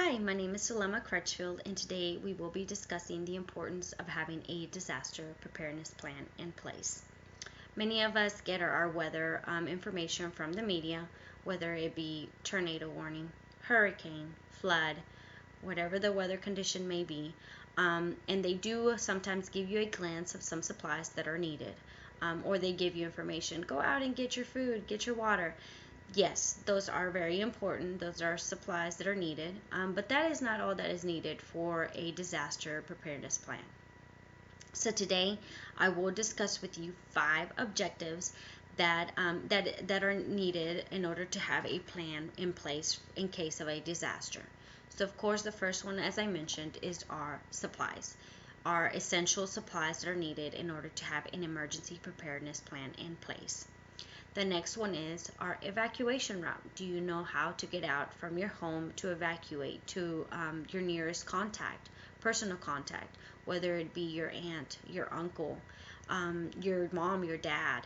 Hi, my name is Sulema Crutchfield, and today we will be discussing the importance of having a disaster preparedness plan in place. Many of us get our weather information from the media, whether it be tornado warning, hurricane, flood, whatever the weather condition may be, and they do sometimes give you a glance of some supplies that are needed, or they give you information. Go out and get your food, get your water. Yes, those are very important. Those are supplies that are needed, but that is not all that is needed for a disaster preparedness plan. So today, I will discuss with you 5 objectives that are needed in order to have a plan in place in case of a disaster. So, of course, the first one, as I mentioned, is our supplies, our essential supplies that are needed in order to have an emergency preparedness plan in place. The next one is our evacuation route. Do you know how to get out from your home to evacuate to your nearest contact, personal contact, whether it be your aunt, your uncle, your mom, your dad?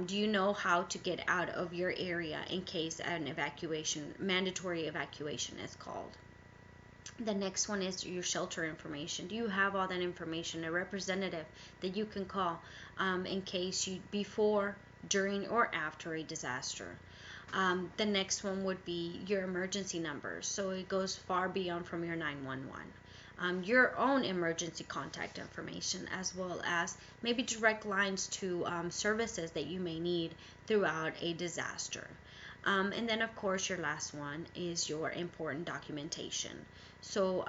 Do you know how to get out of your area in case an evacuation, mandatory evacuation is called? The next one is your shelter information. Do you have all that information, a representative that you can call in case before, during, or after a disaster? The next one would be your emergency numbers. So it goes far beyond from your 911. Your own emergency contact information, as well as maybe direct lines to services that you may need throughout a disaster. And then, of course, your last one is your important documentation. So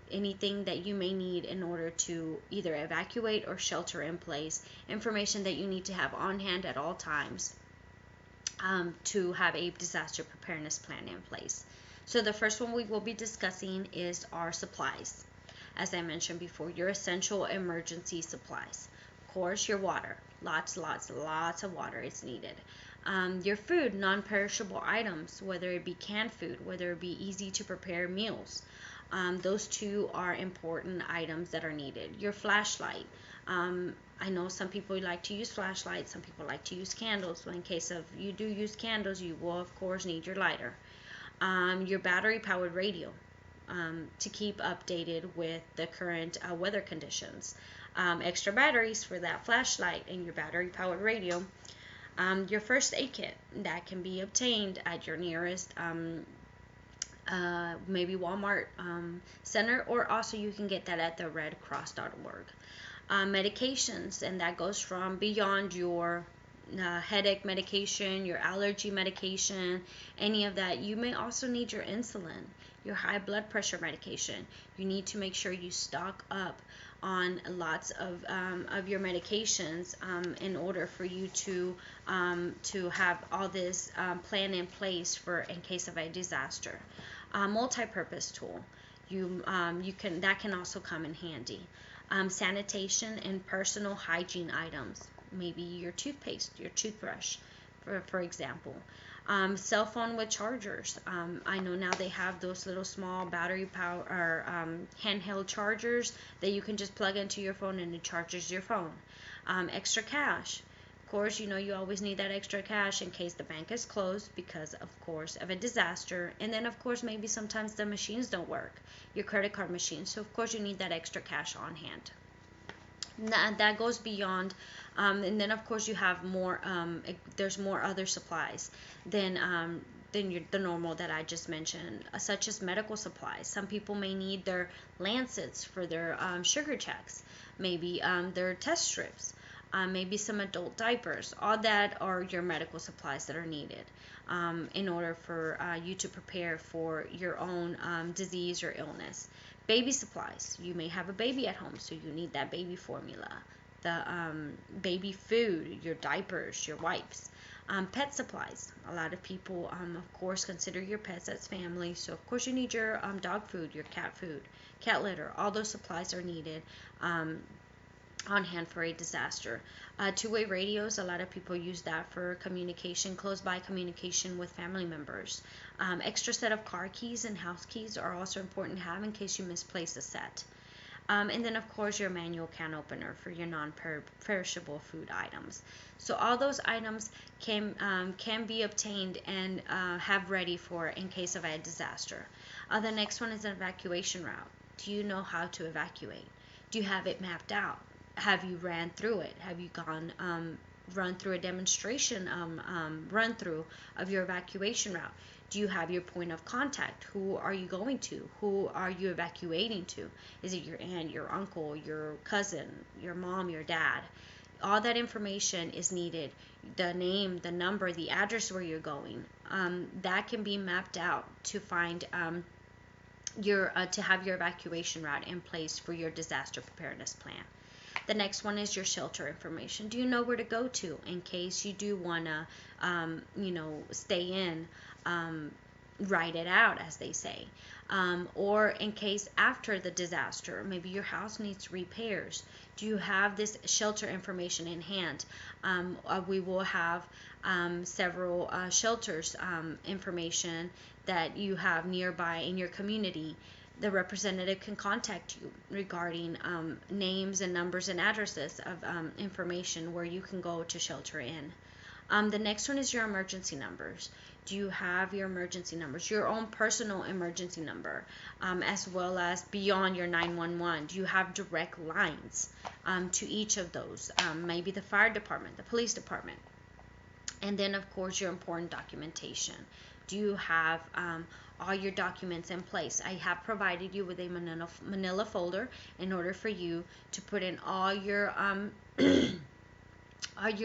anything that you may need in order to either evacuate or shelter in place, information that you need to have on hand at all times to have a disaster preparedness plan in place. So the first one we will be discussing is our supplies. As I mentioned before, your essential emergency supplies. Of course, your water. Lots of water is needed. Your food, non-perishable items, whether it be canned food, whether it be easy to prepare meals. Those two are important items that are needed. Your flashlight. I know some people like to use flashlights, some people like to use candles. So in case of you do use candles, you will of course need your lighter. Your battery-powered radio to keep updated with the current weather conditions. Extra batteries for that flashlight and your battery-powered radio. Your first aid kit that can be obtained at your nearest maybe Walmart center, or also you can get that at the redcross.org. Medications, and that goes from beyond your headache medication, your allergy medication, any of that. You may also need your insulin, your high blood pressure medication. You need to make sure you stock up on lots of your medications in order for you to have all this plan in place for in case of a disaster. Multi-purpose tool. You can that can also come in handy. Sanitation and personal hygiene items, maybe your toothpaste, your toothbrush, for example. Cell phone with chargers. I know now they have those little small battery power or handheld chargers that you can just plug into your phone and it charges your phone. Extra cash. Of course, you know you always need that extra cash in case the bank is closed because, of course, of a disaster. And then, of course, maybe sometimes the machines don't work, your credit card machine. So, of course, you need that extra cash on hand. That goes beyond, and then of course you have more. There's more other supplies than the normal that I just mentioned, such as medical supplies. Some people may need their lancets for their sugar checks, maybe their test strips, maybe some adult diapers. All that are your medical supplies that are needed in order for you to prepare for your own disease or illness. Baby supplies. You may have a baby at home, so you need that baby formula, the baby food, your diapers, your wipes. Pet supplies. A lot of people, of course, consider your pets as family, so of course you need your dog food, your cat food, cat litter. All those supplies are needed on hand for a disaster. Two-way radios, a lot of people use that for communication, close-by communication with family members. Extra set of car keys and house keys are also important to have in case you misplace a set. And then, of course, your manual can opener for your non-perishable food items. So all those items can be obtained and have ready for in case of a disaster. The next one is an evacuation route. Do you know how to evacuate? Do you have it mapped out? Have you ran through it? Have you gone run through a demonstration run through of your evacuation route? Do you have your point of contact? Who are you going to? Who are you evacuating to? Is it your aunt, your uncle, your cousin, your mom, your dad? All that information is needed. The name, the number, the address where you're going. That can be mapped out to find to have your evacuation route in place for your disaster preparedness plan. The next one is your shelter information. Do you know where to go to in case you do want to, stay in, write it out, as they say. Or in case after the disaster, maybe your house needs repairs. Do you have this shelter information in hand? We will have several shelters information that you have nearby in your community. The representative can contact you regarding names and numbers and addresses of information where you can go to shelter in. The next one is your emergency numbers. Do you have your emergency numbers, your own personal emergency number, as well as beyond your 911? Do you have direct lines to each of those? Maybe the fire department, the police department. And then, of course, your important documentation. Do you have all your documents in place? I have provided you with a manila folder in order for you to put in all your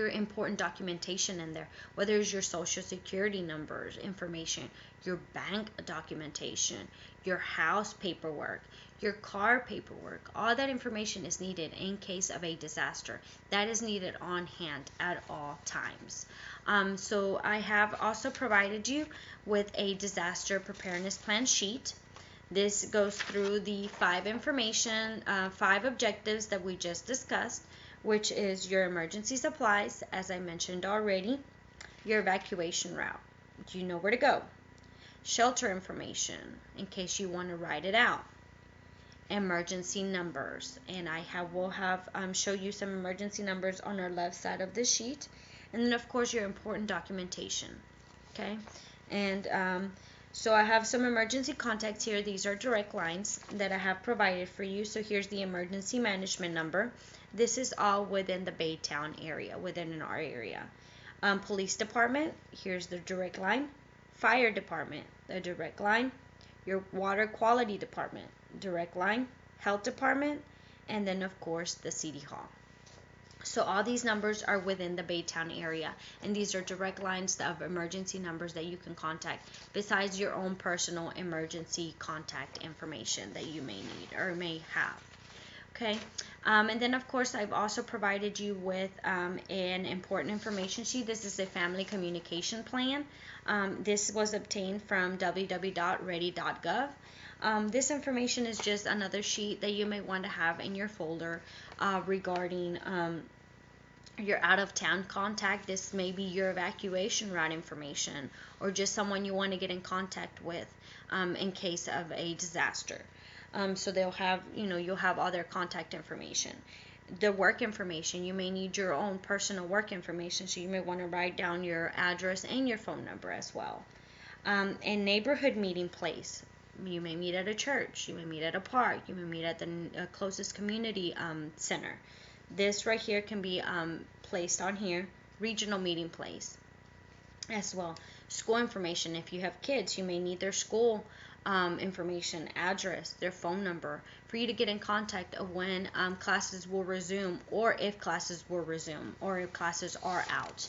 important documentation in there, whether it's your social security numbers information, your bank documentation, your house paperwork, your car paperwork. All that information is needed in case of a disaster. That is needed on hand at all times. So I have also provided you with a disaster preparedness plan sheet. This goes through the five objectives that we just discussed, which is your emergency supplies, as I mentioned already, your evacuation route. Do you know where to go? Shelter information, in case you want to write it out. Emergency numbers, and will show you some emergency numbers on our left side of this sheet. And then, of course, your important documentation. Okay, and so I have some emergency contacts here. These are direct lines that I have provided for you. So here's the emergency management number. This is all within the Baytown area, within our area. Police department, here's the direct line. Fire department, the direct line. Your water quality department, direct line. Health department, and then, of course, the city hall. So all these numbers are within the Baytown area, and these are direct lines of emergency numbers that you can contact, besides your own personal emergency contact information that you may need or may have. Okay, and then, of course, I've also provided you with an important information sheet. This is a family communication plan. This was obtained from www.ready.gov. This information is just another sheet that you may want to have in your folder regarding your out-of-town contact. This may be your evacuation route information, or just someone you want to get in contact with in case of a disaster. So they'll have, you'll have all their contact information. The work information, you may need your own personal work information, so you may want to write down your address and your phone number as well. And neighborhood meeting place. You may meet at a church, you may meet at a park, you may meet at the closest community center. This right here can be placed on here. Regional meeting place as well. School information. If you have kids, you may need their school information, address, their phone number, for you to get in contact of when classes will resume, or if classes will resume, or if classes are out.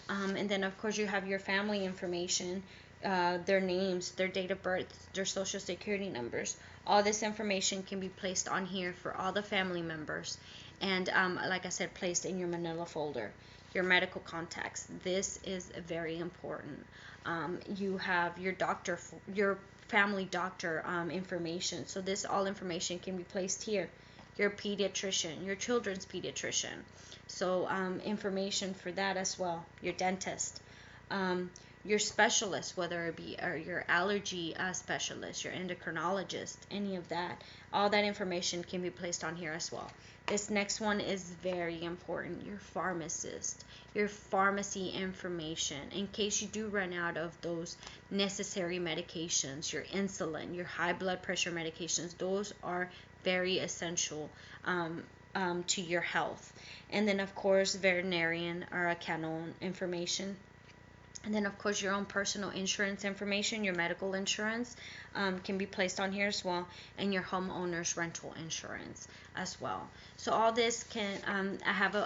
And then, of course, you have your family information, their names, their date of birth, their social security numbers. All this information can be placed on here for all the family members, and like I said, placed in your manila folder. Your medical contacts. This is very important. You have your doctor, your family doctor information. So this all information can be placed here. Your pediatrician, your children's pediatrician. So information for that as well. Your dentist. your specialist, whether it be your allergy specialist, your endocrinologist, any of that. All that information can be placed on here as well. This next one is very important, your pharmacist, your pharmacy information, in case you do run out of those necessary medications, your insulin, your high blood pressure medications. Those are very essential to your health. And then, of course, veterinarian or a kennel information. And then, of course, your own personal insurance information, your medical insurance can be placed on here as well, and your homeowner's rental insurance as well. So all this can I have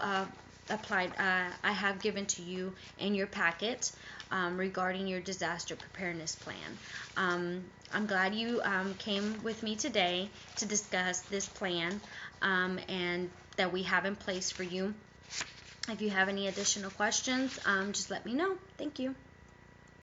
applied. I have given to you in your packet regarding your disaster preparedness plan. I'm glad you came with me today to discuss this plan and that we have in place for you. If you have any additional questions, just let me know. Thank you.